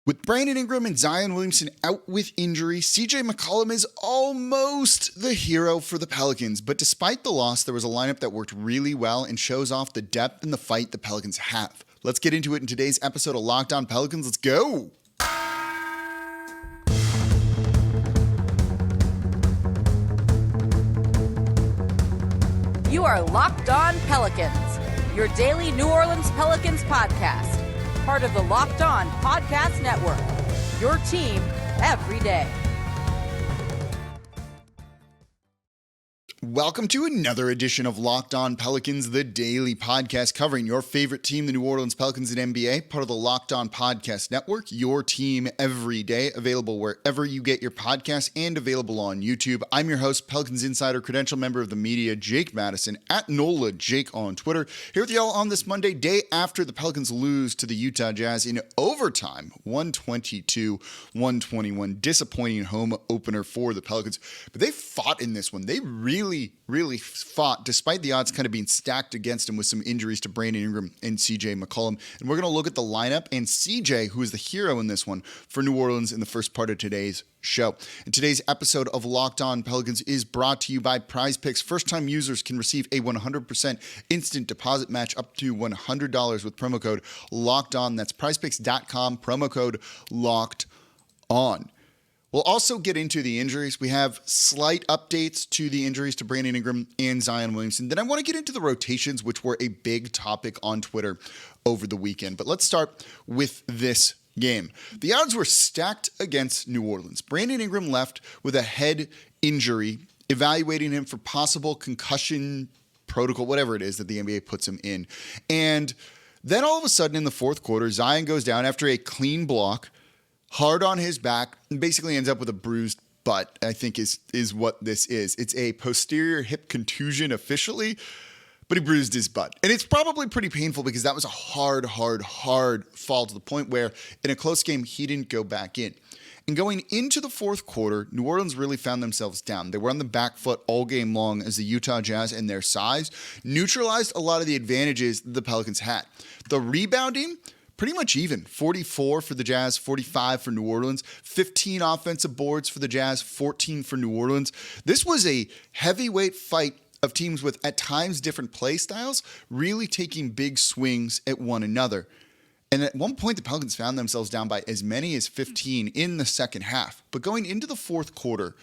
With Brandon Ingram and Zion Williamson out with injury, McCollum is almost the hero for the Pelicans. But despite the loss, there was a lineup that worked really well and shows off the depth and the fight the Pelicans have. Let's get into it in today's episode of Locked On Pelicans. Let's go! You are Locked On Pelicans, your daily New Orleans Pelicans podcast. Part of the Locked On Podcast Network, your team every day. Welcome to another edition of Locked On Pelicans, the daily podcast covering your favorite team, the New Orleans Pelicans and NBA, part of the Locked On Podcast Network, your team every day, available wherever you get your podcasts and available on YouTube. I'm your host, Pelicans Insider, credential member of the media, Jake Madison, at NOLA Jake on Twitter. Here with y'all on this Monday, day after the Pelicans lose to the Utah Jazz in overtime, 122-121. Disappointing home opener for the Pelicans, but they fought in this one. They really fought, despite the odds kind of being stacked against him with some injuries to Brandon Ingram and McCollum. And we're going to look at the lineup and CJ, who is the hero in this one for New Orleans in the first part of today's show. And today's episode of Locked On Pelicans is brought to you by PrizePicks. First-time users can receive a 100% instant deposit match up to $100 with promo code LOCKEDON. That's prizepicks.com, promo code LOCKEDON. We'll also get into the injuries. We have slight updates to the injuries to Brandon Ingram and Zion Williamson. Then I want to get into the rotations, which were a big topic on Twitter over the weekend. But let's start with this game. The odds were stacked against New Orleans. Brandon Ingram left with a head injury, evaluating him for possible concussion protocol, whatever it is that the NBA puts him in. And then all of a sudden in the fourth quarter, Zion goes down after a clean block, hard on his back, and basically ends up with a bruised butt, I think is what this is. It's a posterior hip contusion officially, but he bruised his butt. And it's probably pretty painful because that was a hard fall to the point where in a close game, he didn't go back in. And going into the fourth quarter, New Orleans really found themselves down. They were on the back foot all game long as the Utah Jazz and their size neutralized a lot of the advantages the Pelicans had. The rebounding, pretty much even. 44 for the Jazz, 45 for New Orleans, 15 offensive boards for the Jazz, 14 for New Orleans. This was a heavyweight fight of teams with, at times, different play styles, really taking big swings at one another. And at one point, the Pelicans found themselves down by as many as 15 in the second half. But going into the fourth quarter,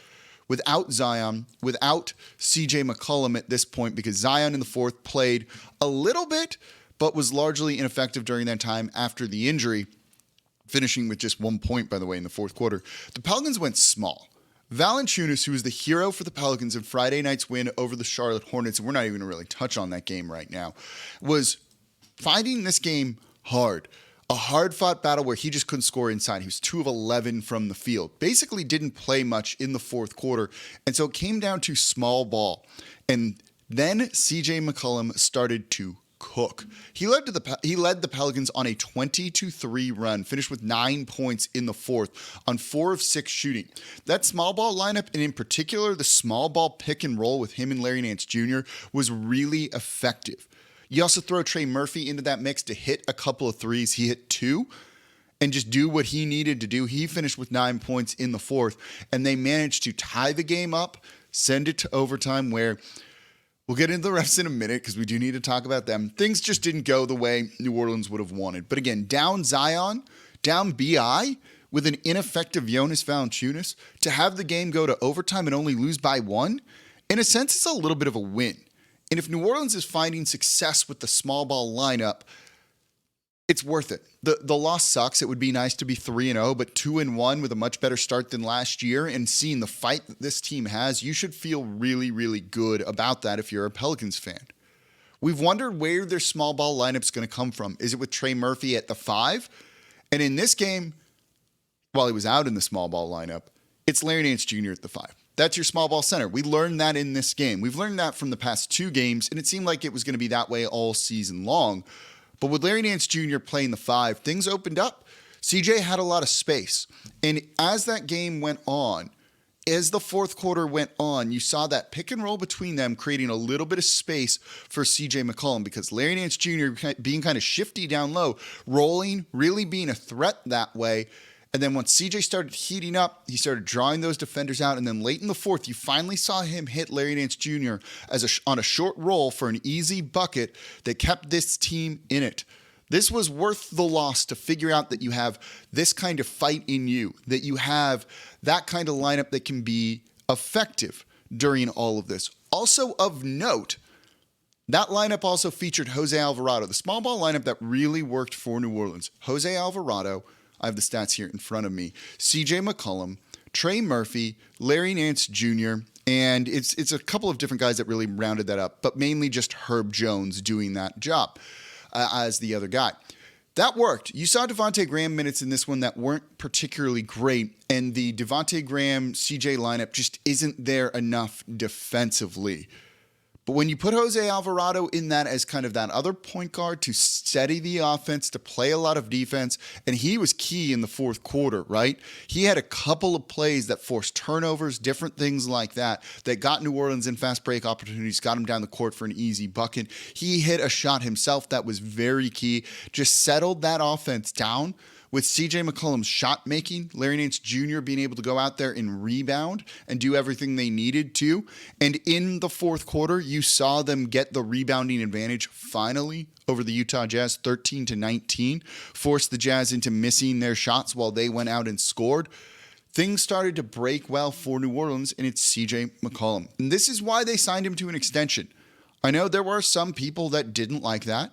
without Zion, without McCollum at this point, because Zion in the fourth played a little bit, but was largely ineffective during that time after the injury, finishing with just 1 point, by the way, in the fourth quarter. The Pelicans went small. Valanciunas, who was the hero for the Pelicans in Friday night's win over the Charlotte Hornets, and we're not even going to really touch on that game right now, was finding this game hard. A hard-fought battle where he just couldn't score inside. He was 2 of 11 from the field. Basically didn't play much in the fourth quarter, and so it came down to small ball. And then McCollum started to cook. He led the Pelicans on a 20-3 run, finished with 9 points in the fourth on 4 of 6 shooting. That small ball lineup, and in particular the small ball pick and roll with him and Larry Nance Jr., was really effective. You also throw Trey Murphy into that mix to hit a couple of threes. He hit 2 and just do what he needed to do. He finished with 9 points in the fourth, and they managed to tie the game up, send it to overtime where we'll get into the refs in a minute because we do need to talk about them. Things just didn't go the way New Orleans would have wanted. But again, down Zion, down BI, with an ineffective Jonas Valanciunas, to have the game go to overtime and only lose by 1, in a sense, it's a little bit of a win. And if New Orleans is finding success with the small ball lineup, it's worth it. The loss sucks. It would be nice to be 3-0, but 2-1 with a much better start than last year, and seeing the fight that this team has, you should feel really good about that if you're a Pelicans fan. We've wondered where their small ball lineup's going to come from. Is it with Trey Murphy at the 5? And in this game, while he was out in the small ball lineup, it's Larry Nance Jr. at the 5. That's your small ball center. We learned that in this game. We've learned that from the past 2 games, and it seemed like it was going to be that way all season long. But with Larry Nance Jr. playing the 5, things opened up. CJ had a lot of space. And as that game went on, as the fourth quarter went on, you saw that pick and roll between them creating a little bit of space for McCollum because Larry Nance Jr. being kind of shifty down low, rolling, really being a threat that way. And then once CJ started heating up, he started drawing those defenders out. And then late in the fourth, you finally saw him hit Larry Nance Jr. On a short roll for an easy bucket that kept this team in it. This was worth the loss to figure out that you have this kind of fight in you, that you have that kind of lineup that can be effective during all of this. Also of note, that lineup also featured Jose Alvarado, the small ball lineup that really worked for New Orleans. Jose Alvarado, I have the stats here in front of me, CJ McCollum, Trey Murphy, Larry Nance Jr., and it's a couple of different guys that really rounded that up, but mainly just Herb Jones doing that job as the other guy. That worked. You saw Devonte Graham minutes in this one that weren't particularly great, and the Devonte Graham CJ lineup just isn't there enough defensively. But when you put Jose Alvarado in that as kind of that other point guard to steady the offense, to play a lot of defense, and he was key in the fourth quarter, right? He had a couple of plays that forced turnovers, different things like that got New Orleans in fast break opportunities, got him down the court for an easy bucket. He hit a shot himself that was very key, just settled that offense down. With CJ McCollum's shot making, Larry Nance Jr. being able to go out there and rebound and do everything they needed to. And in the fourth quarter, you saw them get the rebounding advantage finally over the Utah Jazz, 13-19, forced the Jazz into missing their shots while they went out and scored. Things started to break well for New Orleans, and it's CJ McCollum. And this is why they signed him to an extension. I know there were some people that didn't like that.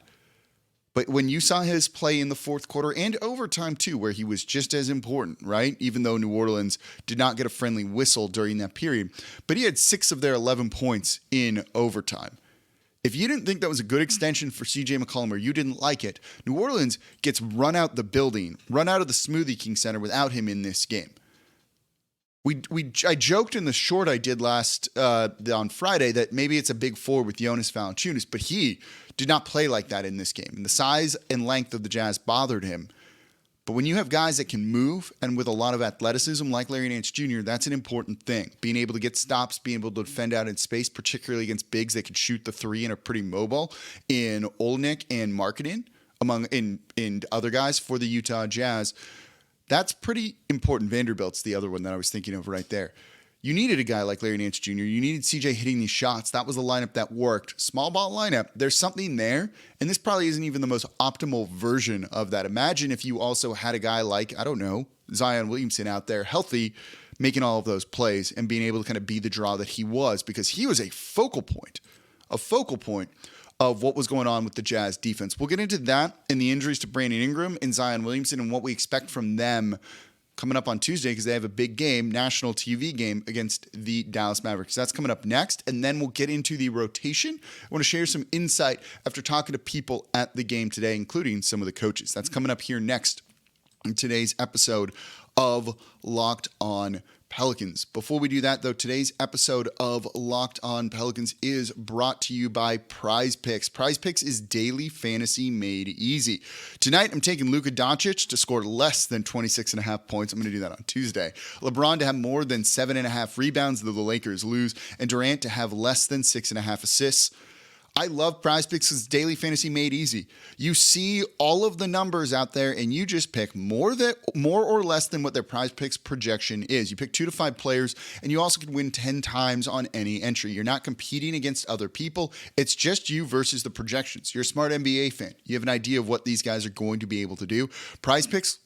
But when you saw his play in the fourth quarter and overtime too, where he was just as important, right? Even though New Orleans did not get a friendly whistle during that period. But he had 6 of their 11 points in overtime. If you didn't think that was a good extension for CJ McCollum or you didn't like it, New Orleans gets run out the building, run out of the Smoothie King Center without him in this game. I joked in the short I did on Friday that maybe it's a big 4 with Jonas Valanciunas, but he did not play like that in this game. And the size and length of the Jazz bothered him. But when you have guys that can move and with a lot of athleticism like Larry Nance Jr., that's an important thing. Being able to get stops, being able to defend out in space, particularly against bigs that can shoot the 3 and are pretty mobile in Olenek and Marketing, in other guys for the Utah Jazz. That's pretty important. Vanderbilt's the other one that I was thinking of right there. You needed a guy like Larry Nance Jr. You needed CJ hitting these shots. That was the lineup that worked. Small ball lineup. There's something there. And this probably isn't even the most optimal version of that. Imagine if you also had a guy like, I don't know, Zion Williamson out there healthy, making all of those plays and being able to kind of be the draw that he was, because he was a focal point of what was going on with the Jazz defense. We'll get into that and the injuries to Brandon Ingram and Zion Williamson and what we expect from them coming up on Tuesday, because they have a big game, national TV game against the Dallas Mavericks. That's coming up next, and then we'll get into the rotation. I want to share some insight after talking to people at the game today, including some of the coaches. That's coming up here next in today's episode of Locked On Pelicans. Before we do that, though, today's episode of Locked On Pelicans is brought to you by PrizePicks. PrizePicks is daily fantasy made easy. Tonight, I'm taking Luka Doncic to score less than 26.5 points. I'm going to do that on Tuesday. LeBron to have more than 7.5 rebounds, though the Lakers lose, and Durant to have less than 6.5 assists. I love PrizePicks because it's daily fantasy made easy. You see all of the numbers out there, and you just pick more or less than what their PrizePicks projection is. You pick 2 to 5 players, and you also can win 10 times on any entry. You're not competing against other people. It's just you versus the projections. You're a smart NBA fan. You have an idea of what these guys are going to be able to do. PrizePicks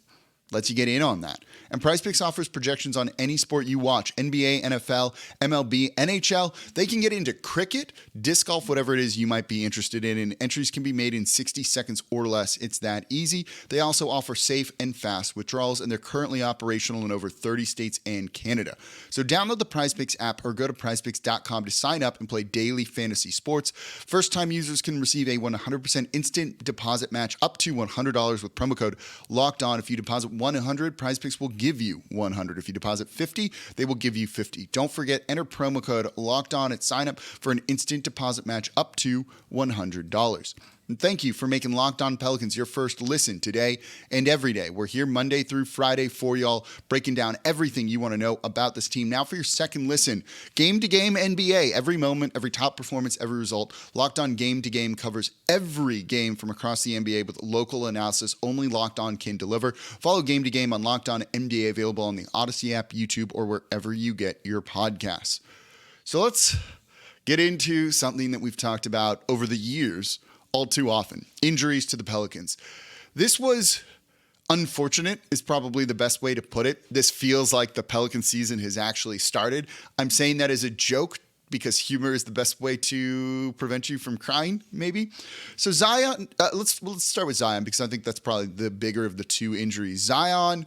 lets you get in on that. And PrizePicks offers projections on any sport you watch: NBA, NFL, MLB, NHL. They can get into cricket, disc golf, whatever it is you might be interested in, and entries can be made in 60 seconds or less. It's that easy. They also offer safe and fast withdrawals, and they're currently operational in over 30 states and Canada. So download the PrizePicks app or go to prizepicks.com to sign up and play daily fantasy sports. First-time users can receive a 100% instant deposit match up to $100 with promo code LOCKEDON. If you deposit $100, PrizePicks will give you $100. If you deposit $50, they will give you $50. Don't forget, enter promo code LOCKEDON at sign up for an instant deposit match up to $100. And thank you for making Locked On Pelicans your first listen today and every day. We're here Monday through Friday for y'all, breaking down everything you want to know about this team. Now for your second listen, Game to Game NBA. Every moment, every top performance, every result. Locked On Game to Game covers every game from across the NBA with local analysis only Locked On can deliver. Follow Game to Game on Locked On NBA, available on the Odyssey app, YouTube, or wherever you get your podcasts. So let's get into something that we've talked about over the years all too often: injuries to the Pelicans. This was unfortunate is probably the best way to put it. This feels like the Pelican season has actually started. I'm saying that as a joke because humor is the best way to prevent you from crying, maybe. So Zion, let's start with Zion because I think that's probably the bigger of the two injuries. Zion,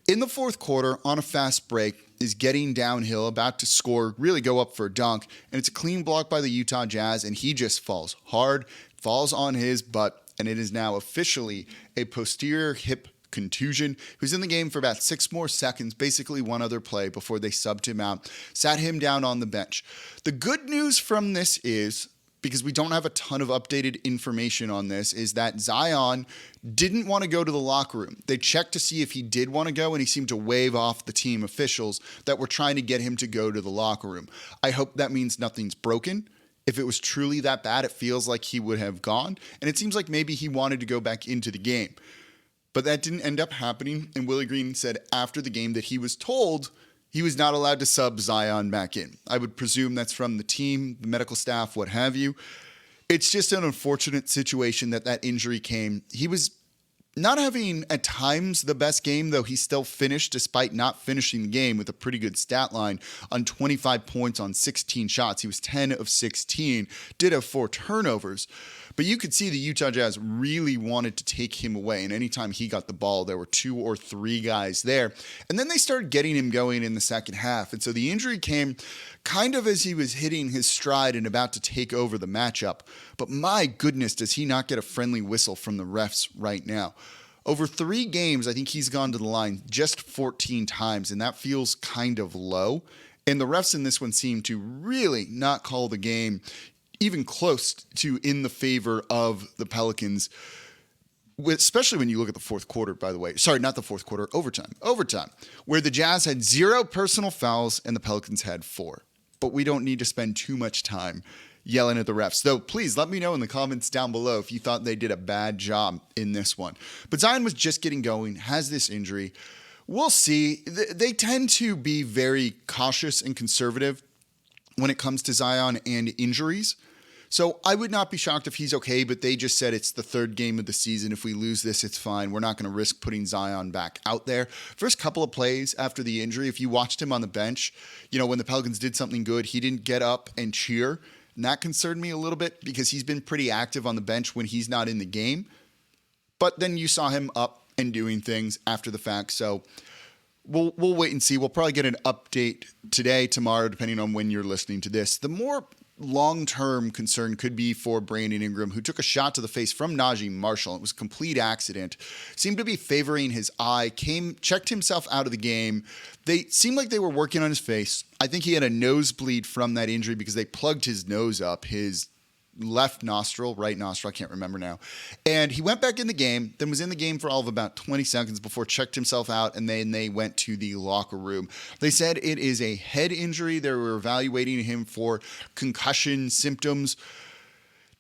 in the fourth quarter, on a fast break, is getting downhill, about to score, really go up for a dunk, and it's a clean block by the Utah Jazz, and he just falls hard, falls on his butt, and it is now officially a posterior hip contusion. He was in the game for about 6 more seconds, basically one other play before they subbed him out, sat him down on the bench. The good news from this is, because we don't have a ton of updated information on this, is that Zion didn't want to go to the locker room. They checked to see if he did want to go, and he seemed to wave off the team officials that were trying to get him to go to the locker room. I hope that means nothing's broken. If it was truly that bad, it feels like he would have gone, and it seems like maybe he wanted to go back into the game. But that didn't end up happening, and Willie Green said after the game that he was told he was not allowed to sub Zion back in. I would presume that's from the team, the medical staff, what have you. It's just an unfortunate situation that injury came. He was not having, at times, the best game, though he still finished, despite not finishing the game, with a pretty good stat line on 25 points on 16 shots. He was 10 of 16, did have 4 turnovers. But you could see the Utah Jazz really wanted to take him away, and anytime he got the ball, there were 2 or 3 guys there. And then they started getting him going in the second half. And so the injury came kind of as he was hitting his stride and about to take over the matchup. But my goodness, does he not get a friendly whistle from the refs right now? Over 3 games, I think he's gone to the line just 14 times, and that feels kind of low. And the refs in this one seem to really not call the game even close to in the favor of the Pelicans, especially when you look at the fourth quarter, by the way. Sorry, not the fourth quarter, overtime, where the Jazz had 0 personal fouls and the Pelicans had 4. But we don't need to spend too much time yelling at the refs. Though, please let me know in the comments down below if you thought they did a bad job in this one. But Zion was just getting going, has this injury. We'll see. They tend to be very cautious and conservative when it comes to Zion and injuries. So I would not be shocked if he's okay, but they just said it's the 3rd game of the season. If we lose this, it's fine. We're not going to risk putting Zion back out there. First couple of plays after the injury, if you watched him on the bench, when the Pelicans did something good, he didn't get up and cheer. And that concerned me a little bit because he's been pretty active on the bench when he's not in the game. But then you saw him up and doing things after the fact. So we'll wait and see. We'll probably get an update today, tomorrow, depending on when you're listening to this. The more long-term concern could be for Brandon Ingram, who took a shot to the face from Naji Marshall. It was a complete accident. Seemed to be favoring his eye, checked himself out of the game. They seemed like they were working on his face. I think he had a nosebleed from that injury because they plugged his nose up, his right nostril, I can't remember now. And he went back in the game, then was in the game for all of about 20 seconds before checked himself out, and then they went to the locker room. They said it is a head injury. They were evaluating him for concussion symptoms.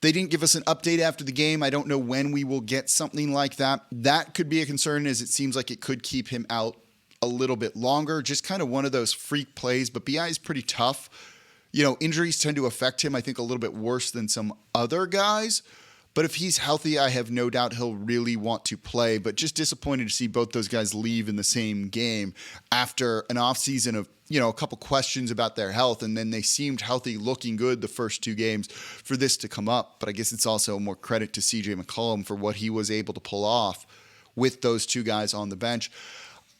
They didn't give us an update after the game. I don't know when we will get something like that. That could be a concern, as it seems like it could keep him out a little bit longer. Just kind of one of those freak plays, but BI is pretty tough. Injuries tend to affect him, I think, a little bit worse than some other guys. But if he's healthy, I have no doubt he'll really want to play. But just disappointed to see both those guys leave in the same game after an offseason of, a couple questions about their health. And then they seemed healthy, looking good the first 2 games for this to come up. But I guess it's also more credit to CJ McCollum for what he was able to pull off with those 2 guys on the bench.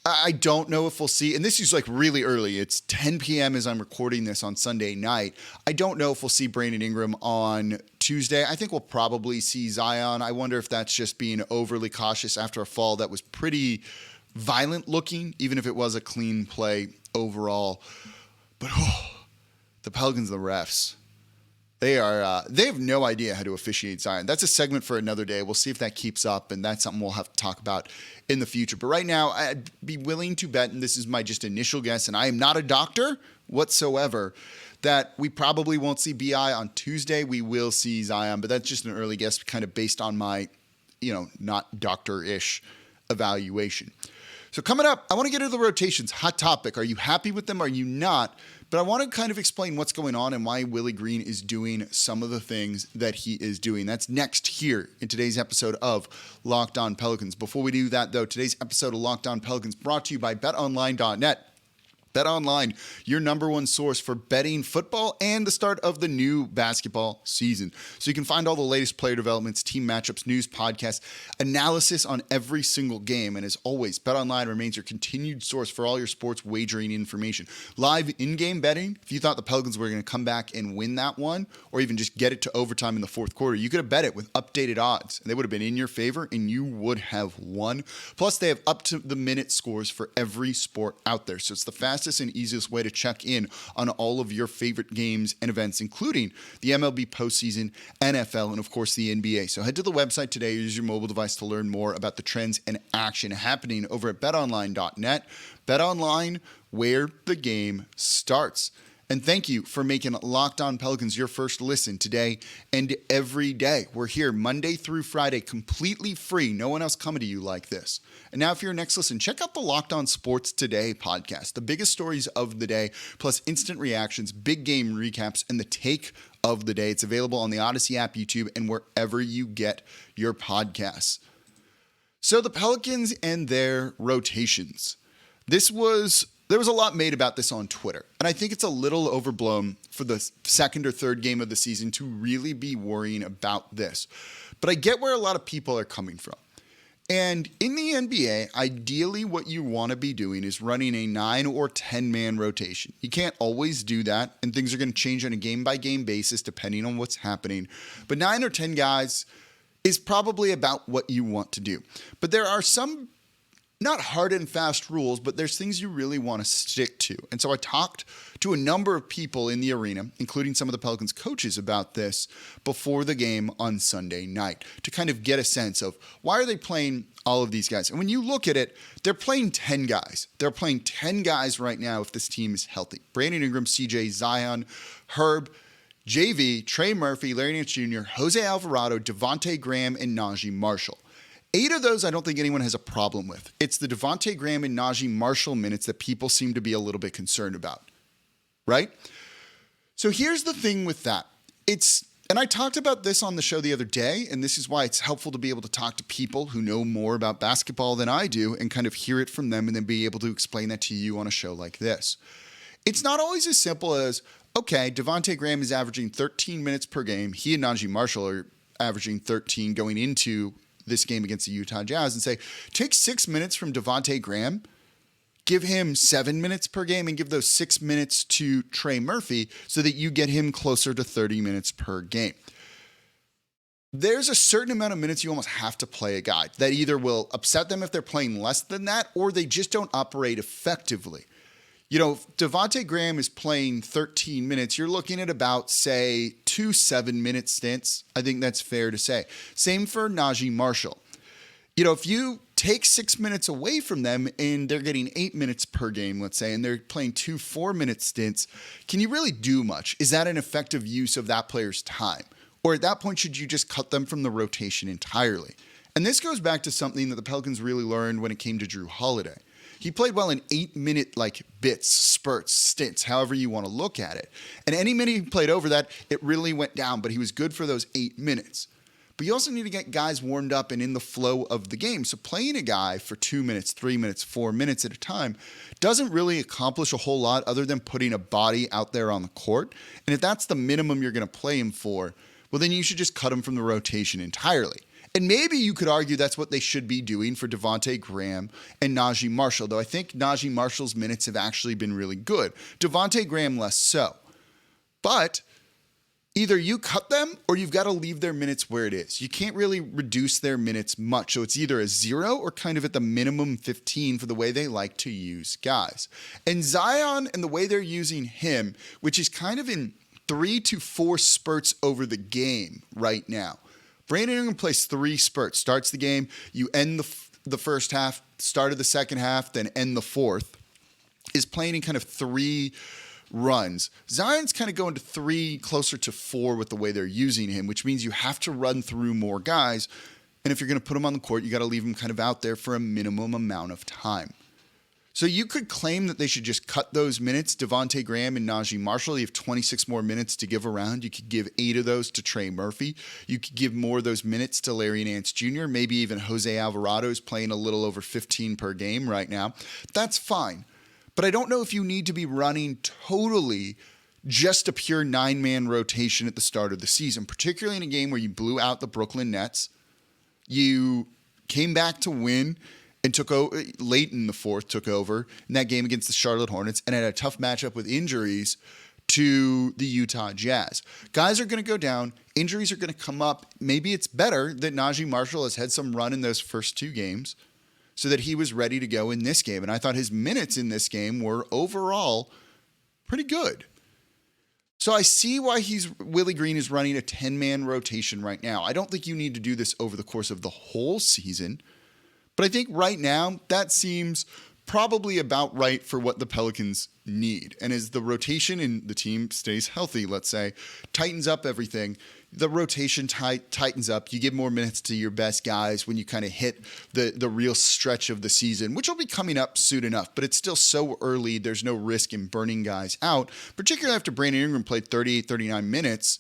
I don't know if we'll see, and this is like really early. It's 10 p.m. as I'm recording this on Sunday night. I don't know if we'll see Brandon Ingram on Tuesday. I think we'll probably see Zion. I wonder if that's just being overly cautious after a fall that was pretty violent looking, even if it was a clean play overall. But the Pelicans, the refs. They have no idea how to officiate Zion. That's a segment for another day. We'll see if that keeps up, and that's something we'll have to talk about in the future. But right now, I'd be willing to bet, and this is my just initial guess, and I am not a doctor whatsoever, that we probably won't see BI on Tuesday. We will see Zion, but that's just an early guess, kind of based on my, not doctor-ish evaluation. So coming up, I want to get into the rotations. Hot topic. Are you happy with them? Are you not? But I want to kind of explain what's going on and why Willie Green is doing some of the things that he is doing. That's next here in today's episode of Locked On Pelicans. Before we do that, though, today's episode of Locked On Pelicans brought to you by BetOnline.net. BetOnline, your number one source for betting football and the start of the new basketball season. So you can find all the latest player developments, team matchups, news, podcasts, analysis on every single game. And as always, BetOnline remains your continued source for all your sports wagering information. Live in-game betting, if you thought the Pelicans were going to come back and win that one, or even just get it to overtime in the fourth quarter, you could have bet it with updated odds. And they would have been in your favor, and you would have won. Plus, they have up-to-the-minute scores for every sport out there. So it's the fastest and easiest way to check in on all of your favorite games and events, including the MLB postseason, NFL, and of course the NBA. So head to the website today, use your mobile device to learn more about the trends and action happening over at betonline.net. BetOnline, where the game starts. And thank you for making Locked On Pelicans your first listen today and every day. We're here Monday through Friday, completely free. No one else coming to you like this. And now for your next listen, check out the Locked On Sports Today podcast. The biggest stories of the day, plus instant reactions, big game recaps, and the take of the day. It's available on the Odyssey app, YouTube, and wherever you get your podcasts. So the Pelicans and their rotations. There was a lot made about this on Twitter, and I think it's a little overblown for the second or third game of the season to really be worrying about this. But I get where a lot of people are coming from. And in the NBA, ideally what you want to be doing is running a 9 or 10-man rotation. You can't always do that, and things are going to change on a game-by-game basis depending on what's happening. But 9 or 10 guys is probably about what you want to do. But there are some not hard and fast rules, but there's things you really want to stick to. And so I talked to a number of people in the arena, including some of the Pelicans coaches, about this before the game on Sunday night to kind of get a sense of why are they playing all of these guys. And when you look at it, they're playing 10 guys. They're playing 10 guys right now if this team is healthy. Brandon Ingram, CJ, Zion, Herb, JV, Trey Murphy, Larry Nance Jr., Jose Alvarado, Devonte Graham, and Naji Marshall. 8 of those I don't think anyone has a problem with. It's the Devonte Graham and Naji Marshall minutes that people seem to be a little bit concerned about, right? So here's the thing with that. And I talked about this on the show the other day, and this is why it's helpful to be able to talk to people who know more about basketball than I do and kind of hear it from them and then be able to explain that to you on a show like this. It's not always as simple as, okay, Devonte Graham is averaging 13 minutes per game. He and Naji Marshall are averaging 13 going into this game against the Utah Jazz, and say, take 6 minutes from Devonte Graham, give him 7 minutes per game, and give those 6 minutes to Trey Murphy so that you get him closer to 30 minutes per game. There's a certain amount of minutes you almost have to play a guy that either will upset them if they're playing less than that, or they just don't operate effectively. If Devonte Graham is playing 13 minutes, you're looking at about, say, 2 7-minute stints. I think that's fair to say. Same for Naji Marshall. If you take 6 minutes away from them and they're getting 8 minutes per game, let's say, and they're playing 2 4-minute stints, can you really do much? Is that an effective use of that player's time? Or at that point, should you just cut them from the rotation entirely? And this goes back to something that the Pelicans really learned when it came to Jrue Holiday. He played well in 8-minute bits, spurts, stints, however you want to look at it. And any minute he played over that, it really went down, but he was good for those 8 minutes. But you also need to get guys warmed up and in the flow of the game. So playing a guy for 2 minutes, 3 minutes, 4 minutes at a time doesn't really accomplish a whole lot other than putting a body out there on the court. And if that's the minimum you're going to play him for, well, then you should just cut him from the rotation entirely. And maybe you could argue that's what they should be doing for Devonte Graham and Naji Marshall, though I think Naji Marshall's minutes have actually been really good. Devonte Graham less so. But either you cut them or you've got to leave their minutes where it is. You can't really reduce their minutes much. So it's either a 0 or kind of at the minimum 15 for the way they like to use guys. And Zion and the way they're using him, which is kind of in 3 to 4 spurts over the game right now. Brandon Ingram plays 3 spurts. Starts the game, you end the first half, start of the second half, then end the fourth. Is playing in kind of 3 runs. Zion's kind of going to 3, closer to 4 with the way they're using him, which means you have to run through more guys. And if you're going to put him on the court, you got to leave him kind of out there for a minimum amount of time. So you could claim that they should just cut those minutes. Devonte Graham and Naji Marshall, you have 26 more minutes to give around. You could give 8 of those to Trey Murphy. You could give more of those minutes to Larry Nance Jr. Maybe even Jose Alvarado is playing a little over 15 per game right now. That's fine. But I don't know if you need to be running totally just a pure 9-man rotation at the start of the season, particularly in a game where you blew out the Brooklyn Nets. You came back to win and took over late in the fourth, took over in that game against the Charlotte Hornets and had a tough matchup with injuries to the Utah Jazz. Guys are going to go down. Injuries are going to come up. Maybe it's better that Naji Marshall has had some run in those first 2 games so that he was ready to go in this game. And I thought his minutes in this game were overall pretty good. So I see why Willie Green is running a 10-man rotation right now. I don't think you need to do this over the course of the whole season. But I think right now that seems probably about right for what the Pelicans need. And as the rotation and the team stays healthy, let's say, tightens up everything, the rotation tightens up. You give more minutes to your best guys when you kind of hit the real stretch of the season, which will be coming up soon enough. But it's still so early, there's no risk in burning guys out, particularly after Brandon Ingram played 38 minutes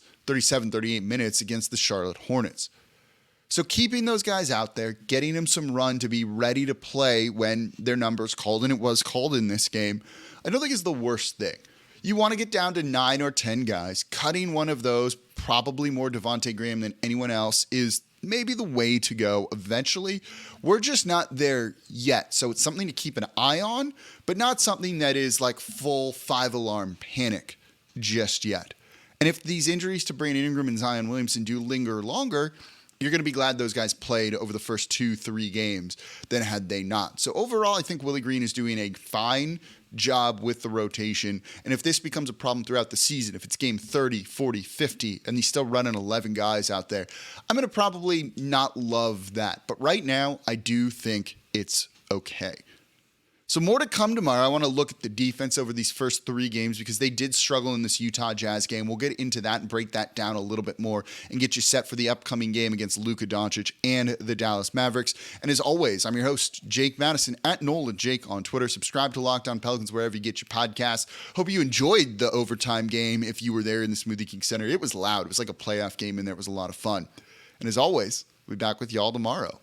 against the Charlotte Hornets. So keeping those guys out there, getting them some run to be ready to play when their number's called, and it was called in this game, I don't think is the worst thing. You want to get down to 9 or 10 guys. Cutting one of those, probably more Devonte Graham than anyone else, is maybe the way to go eventually. We're just not there yet. So it's something to keep an eye on, but not something that is like full 5-alarm panic just yet. And if these injuries to Brandon Ingram and Zion Williamson do linger longer, you're going to be glad those guys played over the first 2-3 games than had they not. So overall, I think Willie Green is doing a fine job with the rotation. And if this becomes a problem throughout the season, if it's game 30, 40, 50, and he's still running 11 guys out there, I'm going to probably not love that. But right now, I do think it's okay. So more to come tomorrow. I want to look at the defense over these first 3 games because they did struggle in this Utah Jazz game. We'll get into that and break that down a little bit more and get you set for the upcoming game against Luka Doncic and the Dallas Mavericks. And as always, I'm your host, Jake Madison, at NolanJake on Twitter. Subscribe to Locked On Pelicans wherever you get your podcasts. Hope you enjoyed the overtime game if you were there in the Smoothie King Center. It was loud. It was like a playoff game in there. It was a lot of fun. And as always, we'll be back with y'all tomorrow.